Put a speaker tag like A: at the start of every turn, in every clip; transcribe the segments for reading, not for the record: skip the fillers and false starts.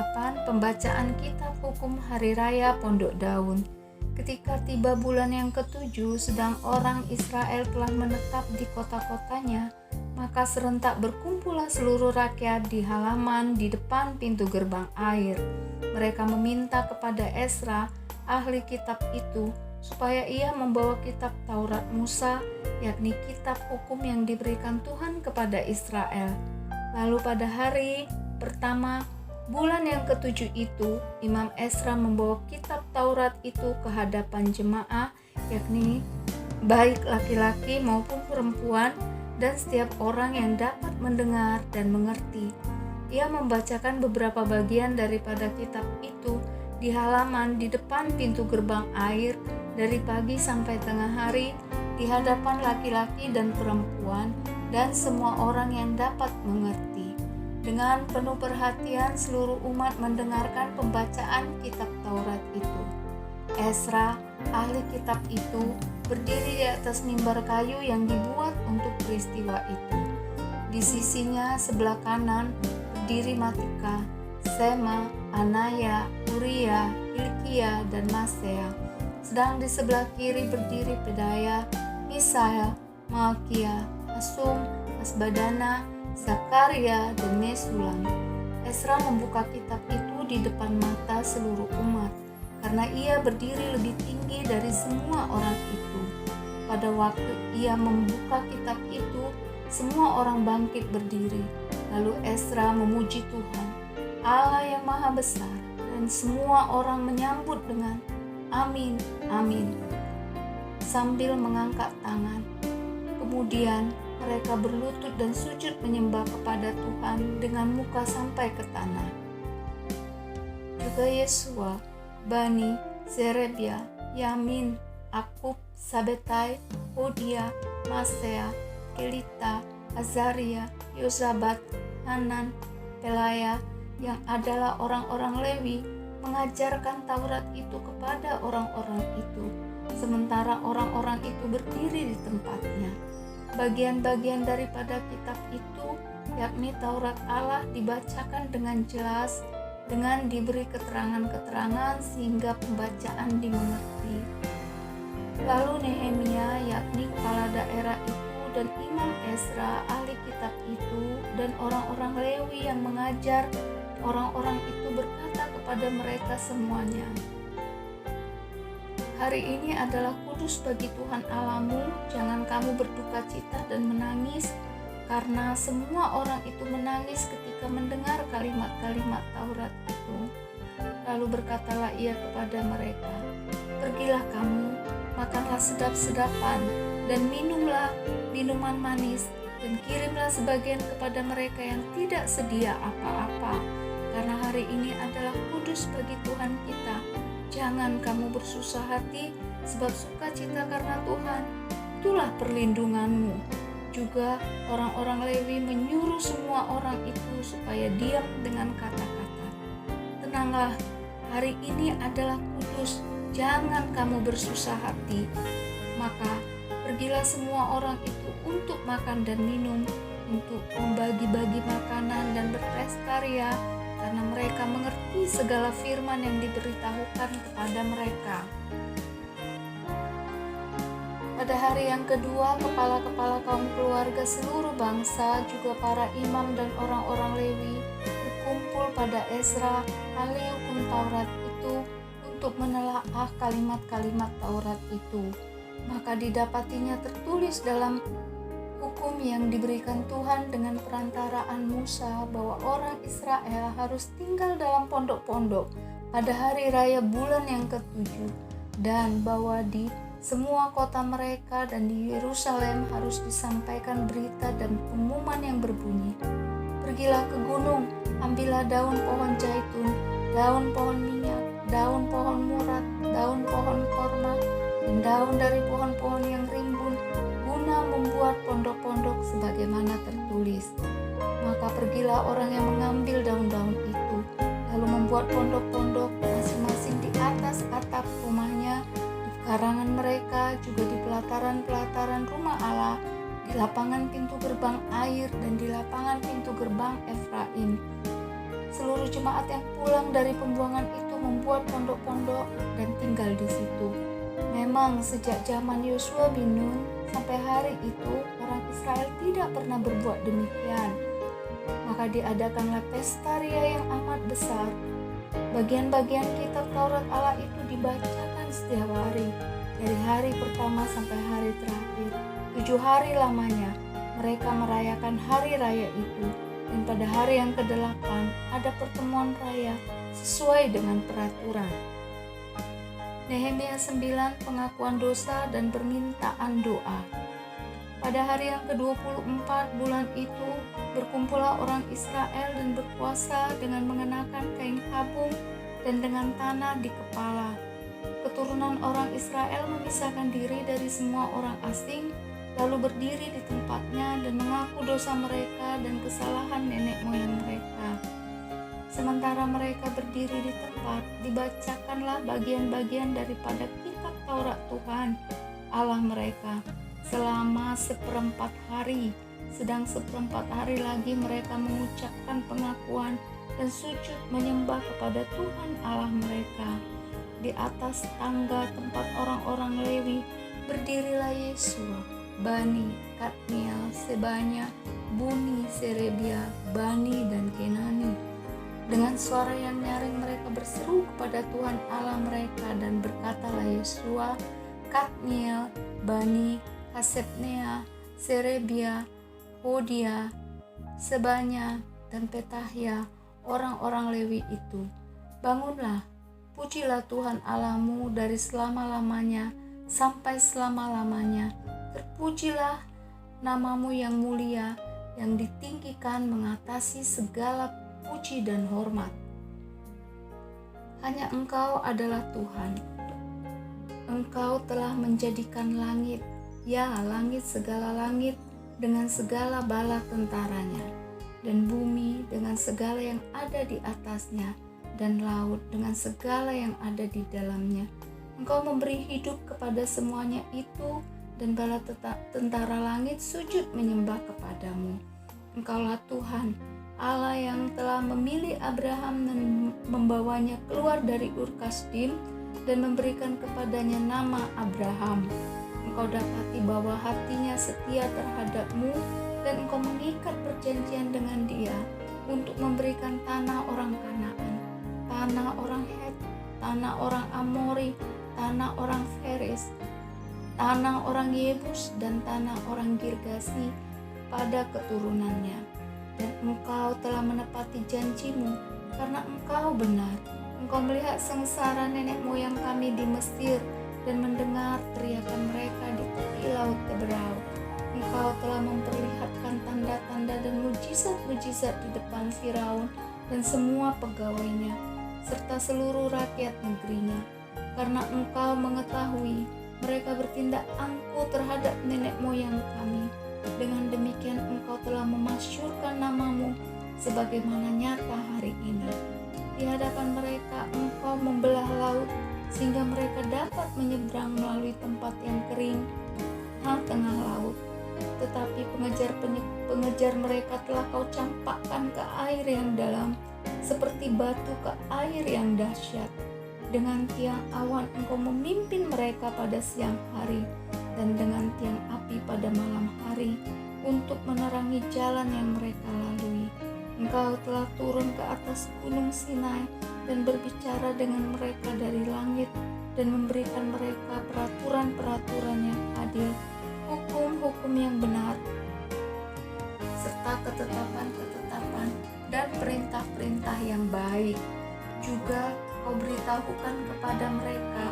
A: ke-8 pembacaan kitab hukum Hari Raya Pondok Daun. Ketika tiba bulan yang ke-7, sedang orang Israel telah menetap di kota-kotanya, maka serentak berkumpullah seluruh rakyat di halaman di depan pintu gerbang air. Mereka meminta kepada Ezra, ahli kitab itu, supaya ia membawa kitab Taurat Musa, yakni kitab hukum yang diberikan Tuhan kepada Israel. Lalu pada hari pertama bulan yang ke-7 itu, Imam Ezra membawa kitab Taurat itu ke hadapan jemaah, yakni baik laki-laki maupun perempuan, dan setiap orang yang dapat mendengar dan mengerti. Ia membacakan beberapa bagian daripada kitab itu di halaman di depan pintu gerbang air dari pagi sampai tengah hari di hadapan laki-laki dan perempuan dan semua orang yang dapat mengerti. Dengan penuh perhatian seluruh umat mendengarkan pembacaan kitab Taurat itu. Ezra, ahli kitab itu, berdiri di atas mimbar kayu yang dibuat untuk peristiwa itu. Di sisinya sebelah kanan berdiri Matika, Sema, Anaya, Uria, Hilkia, dan Masea. Sedang di sebelah kiri berdiri Pedaya, Misael, Malkia, Asum, Asbadana, Zakaria, dan Mesulam. Ezra membuka kitab itu di depan mata seluruh umat, karena ia berdiri lebih tinggi dari semua orang itu. Pada waktu ia membuka kitab itu, semua orang bangkit berdiri. Lalu Ezra memuji Tuhan, Allah yang Maha Besar, dan semua orang menyambut dengan Amin, Amin, sambil mengangkat tangan. Kemudian mereka berlutut dan sujud menyembah kepada Tuhan dengan muka sampai ke tanah. Juga Yesua, Bani, Zerebia, Yamin, Akub, Sabetai, Hodia, Masea, Kelita, Azaria, Yosabat, Hanan, Pelaya, yang adalah orang-orang Lewi, mengajarkan Taurat itu kepada orang-orang itu, sementara orang-orang itu berdiri di tempatnya. Bagian-bagian daripada kitab itu, yakni Taurat Allah, dibacakan dengan jelas, dengan diberi keterangan-keterangan sehingga pembacaan dimengerti. Lalu Nehemia, yakni kepala daerah itu, dan Imam Ezra, ahli kitab itu, dan orang-orang Lewi yang mengajar orang-orang itu berkata kepada mereka semuanya, hari ini adalah kudus bagi Tuhan Allahmu, jangan kamu berduka cita dan menangis, karena semua orang itu menangis ketika mendengar kalimat-kalimat Taurat itu. Lalu berkatalah ia kepada mereka, pergilah kamu, makanlah sedap-sedapan, dan minumlah minuman manis, dan kirimlah sebagian kepada mereka yang tidak sedia apa-apa, karena hari ini adalah kudus bagi Tuhan kita. Jangan kamu bersusah hati, sebab sukacita karena Tuhan, itulah perlindunganmu. Juga orang-orang Lewi menyuruh semua orang itu supaya diam dengan kata-kata, tenanglah, hari ini adalah kudus, jangan kamu bersusah hati. Maka pergilah semua orang itu untuk makan dan minum, untuk membagi-bagi makanan dan berpesta ria, karena mereka mengerti segala firman yang diberitahukan kepada mereka. Pada hari yang kedua, kepala-kepala kaum keluarga seluruh bangsa, juga para imam dan orang-orang Lewi, berkumpul pada Ezra, ahli hukum Taurat itu, untuk menelaah kalimat-kalimat Taurat itu. Maka didapatinya tertulis dalam hukum yang diberikan Tuhan dengan perantaraan Musa, bahwa orang Israel harus tinggal dalam pondok-pondok pada hari raya bulan yang ke-7, dan bahwa di semua kota mereka dan di Yerusalem harus disampaikan berita dan pengumuman yang berbunyi, pergilah ke gunung, ambillah daun pohon zaitun, daun pohon minyak, daun pohon murat, daun pohon korma, dan daun dari pohon-pohon yang rimbun, guna membuat pondok-pondok sebagaimana tertulis. Maka pergilah orang yang mengambil daun-daun itu, lalu membuat pondok-pondok masing-masing di atas atap rumahnya, di karangan mereka, juga di pelataran-pelataran rumah Allah, di lapangan pintu gerbang air, dan di lapangan pintu gerbang Efraim. Seluruh jemaat yang pulang dari pembuangan itu membuat pondok-pondok dan tinggal di situ. Memang sejak zaman Yosua bin Nun sampai hari itu orang Israel tidak pernah berbuat demikian. Maka diadakanlah pesta ria yang amat besar. Bagian-bagian kitab Taurat Allah itu dibacakan setiap hari, dari hari pertama sampai hari terakhir. 7 hari lamanya mereka merayakan hari raya itu. Dan pada hari yang ke-8 ada pertemuan raya sesuai dengan peraturan. Nehemia 9, pengakuan dosa dan permintaan doa. Pada hari yang ke-24 bulan itu berkumpullah orang Israel dan berpuasa dengan mengenakan kain kabung dan dengan tanah di kepala. Keturunan orang Israel memisahkan diri dari semua orang asing, lalu berdiri di tempatnya dan mengaku dosa mereka dan kesalahan nenek moyang mereka. Sementara mereka berdiri di tempat, dibacakanlah bagian-bagian daripada kitab Taurat Tuhan Allah mereka selama 1/4 hari. Sedang 1/4 hari lagi mereka mengucapkan pengakuan dan sujud menyembah kepada Tuhan Allah mereka. Di atas tangga tempat orang-orang Lewi berdirilah Yesua, Bani, Kadmiel, Sebanya, Buni, Serebia, Bani, dan Kenani. Dengan suara yang nyaring mereka berseru kepada Tuhan Allah mereka dan berkatalah Yesua, Kadmiel, Bani, Hasebnea, Serebia, Hodia, Sebanya, dan Petahya, orang-orang Lewi itu, bangunlah, pujilah Tuhan Allahmu dari selama-lamanya sampai selama-lamanya. Terpujilah namamu yang mulia, yang ditinggikan mengatasi segala puji dan hormat. Hanya Engkau adalah Tuhan. Engkau telah menjadikan langit, ya langit segala langit dengan segala bala tentaranya, dan bumi dengan segala yang ada di atasnya, dan laut dengan segala yang ada di dalamnya. Engkau memberi hidup kepada semuanya itu, dan bala tentara langit sujud menyembah kepadamu. Engkaulah Tuhan, Allah yang telah memilih Abraham dan membawanya keluar dari Ur Kasdim dan memberikan kepadanya nama Abraham. Engkau dapati bahwa hatinya setia terhadapmu, dan engkau mengikat perjanjian dengan dia untuk memberikan tanah orang Kanaan, tanah orang Het, tanah orang Amori, tanah orang Feris, tanah orang Yebus, dan tanah orang Girgasi pada keturunannya. Dan engkau telah menepati janjimu, karena engkau benar. Engkau melihat sengsara nenek moyang kami di Mesir dan mendengar teriakan mereka di tepi laut Teberau. Engkau telah memperlihatkan tanda-tanda dan mujizat-mujizat di depan Firaun dan semua pegawainya, serta seluruh rakyat negerinya. Karena engkau mengetahui mereka bertindak angkuh terhadap nenek moyang kami. Dengan demikian engkau telah memasyurkan namamu sebagaimana nyata hari ini. Di hadapan mereka engkau membelah laut sehingga mereka dapat menyeberang melalui tempat yang kering, tengah laut. Tetapi pengejar mereka telah kau campakkan ke air yang dalam, seperti batu ke air yang dahsyat. Dengan tiang awan engkau memimpin mereka pada siang hari, dan dengan tiang api pada malam hari untuk menerangi jalan yang mereka lalui. Engkau telah turun ke atas gunung Sinai dan berbicara dengan mereka dari langit dan memberikan mereka peraturan-peraturan yang adil, hukum-hukum yang benar, serta ketetapan-ketetapan dan perintah-perintah yang baik. Juga kau beritahukan kepada mereka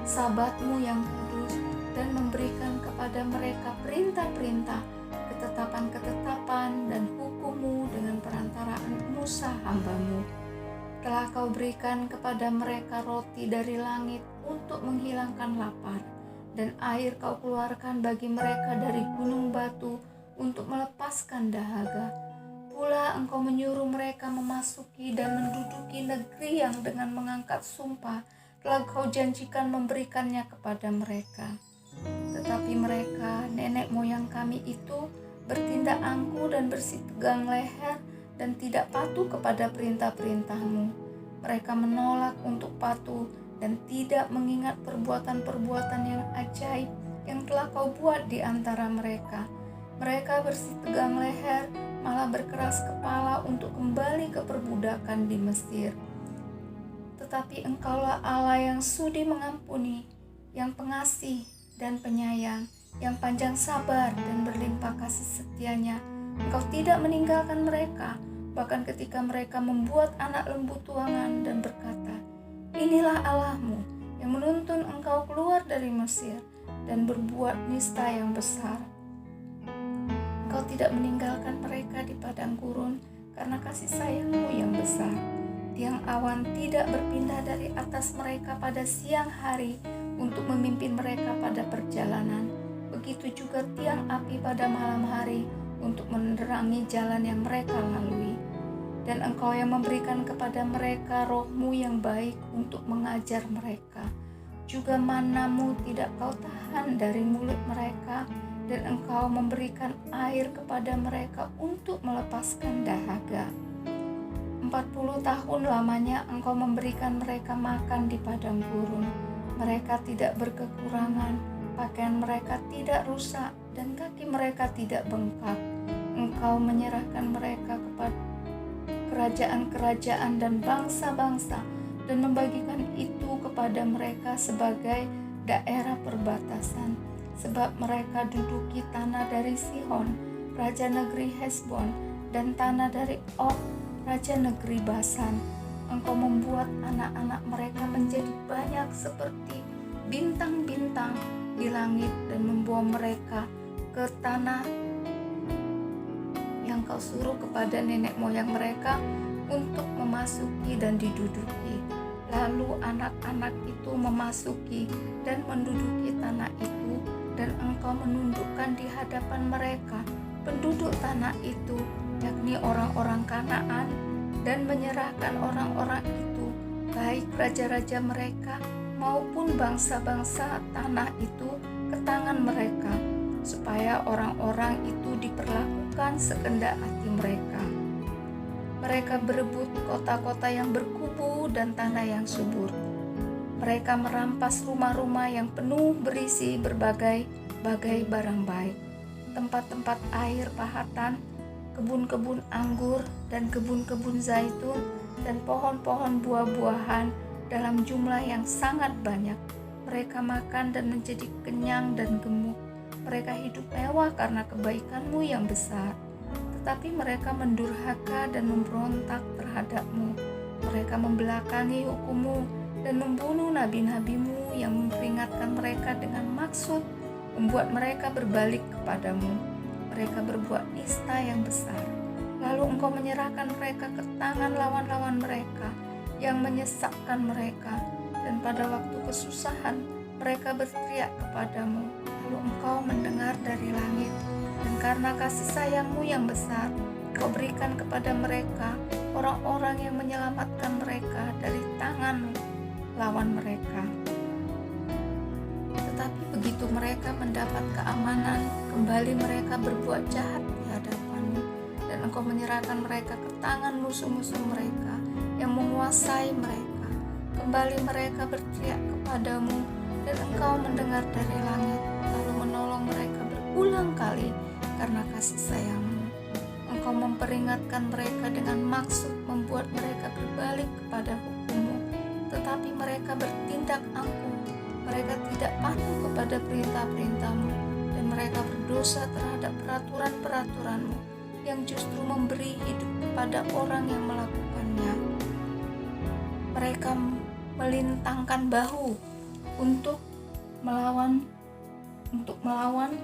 A: Sabatmu yang kudus, dan memberikan kepada mereka perintah-perintah, ketetapan-ketetapan, dan hukum-Mu dengan perantaraan Musa hamba-Mu. Telah kau berikan kepada mereka roti dari langit untuk menghilangkan lapar, dan air kau keluarkan bagi mereka dari gunung batu untuk melepaskan dahaga. Pula engkau menyuruh mereka memasuki dan menduduki negeri yang dengan mengangkat sumpah telah kau janjikan memberikannya kepada mereka. Tetapi mereka, nenek moyang kami itu, bertindak angkuh dan bersitegang leher dan tidak patuh kepada perintah-perintah-Mu. Mereka menolak untuk patuh dan tidak mengingat perbuatan-perbuatan yang ajaib yang telah Kau buat di antara mereka. Mereka bersitegang leher, malah berkeras kepala untuk kembali ke perbudakan di Mesir. Tetapi Engkaulah Allah yang sudi mengampuni, yang pengasih dan penyayang, yang panjang sabar dan berlimpah kasih setianya. Engkau tidak meninggalkan mereka, bahkan ketika mereka membuat anak lembu tuangan dan berkata, "Inilah Allahmu yang menuntun engkau keluar dari Mesir," dan berbuat nista yang besar. Engkau tidak meninggalkan mereka di padang gurun karena kasih sayang-Mu yang besar. Tiang awan tidak berpindah dari atas mereka pada siang hari untuk memimpin mereka pada perjalanan. Begitu juga tiang api pada malam hari untuk menerangi jalan yang mereka lalui. Dan Engkau yang memberikan kepada mereka Roh-Mu yang baik untuk mengajar mereka. Juga mana-Mu tidak Kau tahan dari mulut mereka, dan Engkau memberikan air kepada mereka untuk melepaskan dahaga. 40 tahun lamanya Engkau memberikan mereka makan di padang gurun. Mereka tidak berkekurangan, pakaian mereka tidak rusak, dan kaki mereka tidak bengkak. Engkau menyerahkan mereka kepada kerajaan-kerajaan dan bangsa-bangsa, dan membagikan itu kepada mereka sebagai daerah perbatasan. Sebab mereka duduki tanah dari Sihon, raja negeri Hesbon, dan tanah dari Og, raja negeri Basan. Engkau membuat anak-anak mereka menjadi banyak seperti bintang-bintang di langit, dan membawa mereka ke tanah yang Kau suruh kepada nenek moyang mereka untuk memasuki dan diduduki. Lalu anak-anak itu memasuki dan menduduki tanah itu, dan Engkau menundukkan di hadapan mereka penduduk tanah itu, yakni orang-orang Kanaan, dan menyerahkan orang-orang itu, baik raja-raja mereka maupun bangsa-bangsa tanah itu, ke tangan mereka, supaya orang-orang itu diperlakukan sekehendak hati mereka. Mereka berebut kota-kota yang berkubu dan tanah yang subur. Mereka merampas rumah-rumah yang penuh berisi berbagai barang baik, tempat-tempat air pahatan, kebun-kebun anggur dan kebun-kebun zaitun, dan pohon-pohon buah-buahan dalam jumlah yang sangat banyak. Mereka makan dan menjadi kenyang dan gemuk. Mereka hidup mewah karena kebaikan-Mu yang besar. Tetapi mereka mendurhaka dan memberontak terhadap-Mu. Mereka membelakangi hukum-Mu dan membunuh nabi-nabi-Mu yang memperingatkan mereka dengan maksud membuat mereka berbalik kepadamu. Mereka berbuat nista yang besar. Lalu Engkau menyerahkan mereka ke tangan lawan-lawan mereka yang menyesakkan mereka, dan pada waktu kesusahan mereka berteriak kepadamu. Lalu Engkau mendengar dari langit, dan karena kasih sayang-Mu yang besar, Kau berikan kepada mereka orang-orang yang menyelamatkan mereka dari tangan lawan mereka. Tetapi begitu mereka mendapat keamanan, kembali mereka berbuat jahat di hadapan-Mu, dan Engkau menyerahkan mereka ke tangan musuh-musuh mereka yang menguasai mereka. Kembali mereka berteriak kepadamu, dan Engkau mendengar dari langit, lalu menolong mereka berulang kali karena kasih sayang-Mu. Engkau memperingatkan mereka dengan maksud membuat mereka berbalik kepada hukum-Mu, tetapi mereka bertindak angkuh. Mereka tidak patuh kepada perintah-perintah-Mu, dan mereka berdosa terhadap peraturan-peraturan-Mu yang justru memberi hidup kepada orang yang melakukannya. Mereka melintangkan bahu untuk melawan,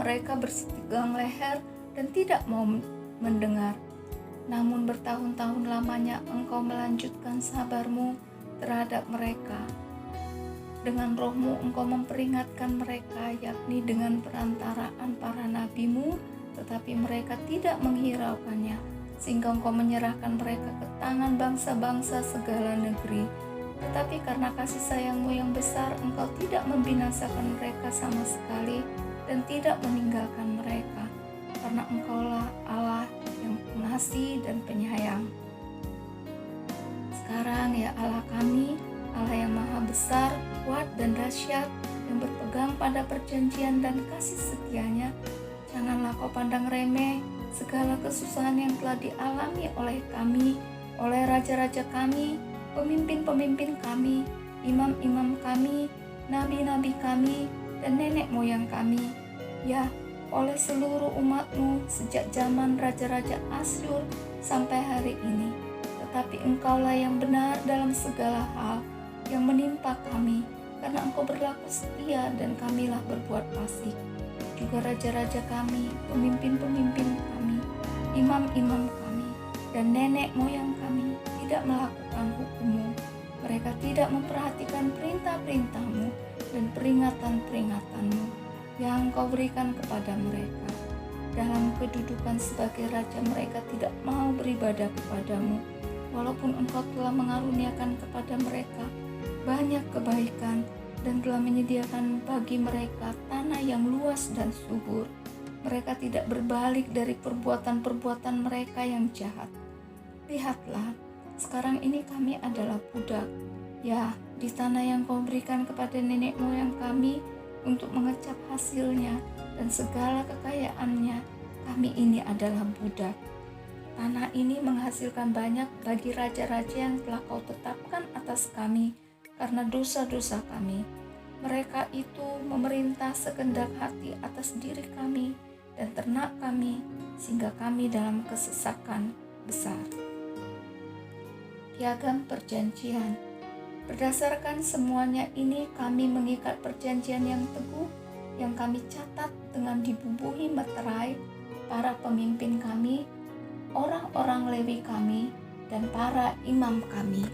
A: mereka bersitegang leher dan tidak mau mendengar. Namun bertahun-tahun lamanya Engkau melanjutkan sabar-Mu terhadap mereka. Dengan Roh-Mu Engkau memperingatkan mereka, yakni dengan perantaraan para nabi-Mu, tetapi mereka tidak menghiraukannya, sehingga Engkau menyerahkan mereka ke tangan bangsa-bangsa segala negeri. Tetapi karena kasih sayang-Mu yang besar, Engkau tidak membinasakan mereka sama sekali dan tidak meninggalkan mereka, karena Engkaulah Allah yang pengasih dan penyayang. Sekarang ya Allah kami, Allah yang maha besar, kuat dan dahsyat, yang berpegang pada perjanjian dan kasih setianya, janganlah kau pandang remeh segala kesusahan yang telah dialami oleh kami, oleh raja-raja kami, pemimpin-pemimpin kami, imam-imam kami, nabi-nabi kami, dan nenek moyang kami. Ya, oleh seluruh umatmu sejak zaman raja-raja Asyur sampai hari ini. Tetapi engkaulah yang benar dalam segala hal yang menimpa kami, karena engkau berlaku setia dan kamilah berbuat fasik. Juga raja-raja kami, pemimpin-pemimpin kami, imam-imam kami, dan nenek moyang kami tidak melakukan hukum-Mu. Mereka tidak memperhatikan perintah-perintah-Mu dan peringatan-peringatan-Mu yang Kau berikan kepada mereka. Dalam kedudukan sebagai raja, mereka tidak mau beribadah kepadamu, walaupun Engkau telah mengaruniakan kepada mereka banyak kebaikan dan telah menyediakan bagi mereka tanah yang luas dan subur. Mereka tidak berbalik dari perbuatan-perbuatan mereka yang jahat. Lihatlah, sekarang ini kami adalah budak. Ya, di tanah yang Kau berikan kepada nenek moyang kami untuk mengecap hasilnya dan segala kekayaannya, kami ini adalah budak. Tanah ini menghasilkan banyak bagi raja-raja yang telah Kau tetapkan atas kami karena dosa-dosa kami. Mereka itu memerintah sekehendak hati atas diri kami dan ternak kami, sehingga kami dalam kesesakan besar. Piagam perjanjian. Berdasarkan semuanya ini, kami mengikat perjanjian yang teguh yang kami catat dengan dibubuhi meterai para pemimpin kami, orang-orang Lewi kami, dan para imam kami.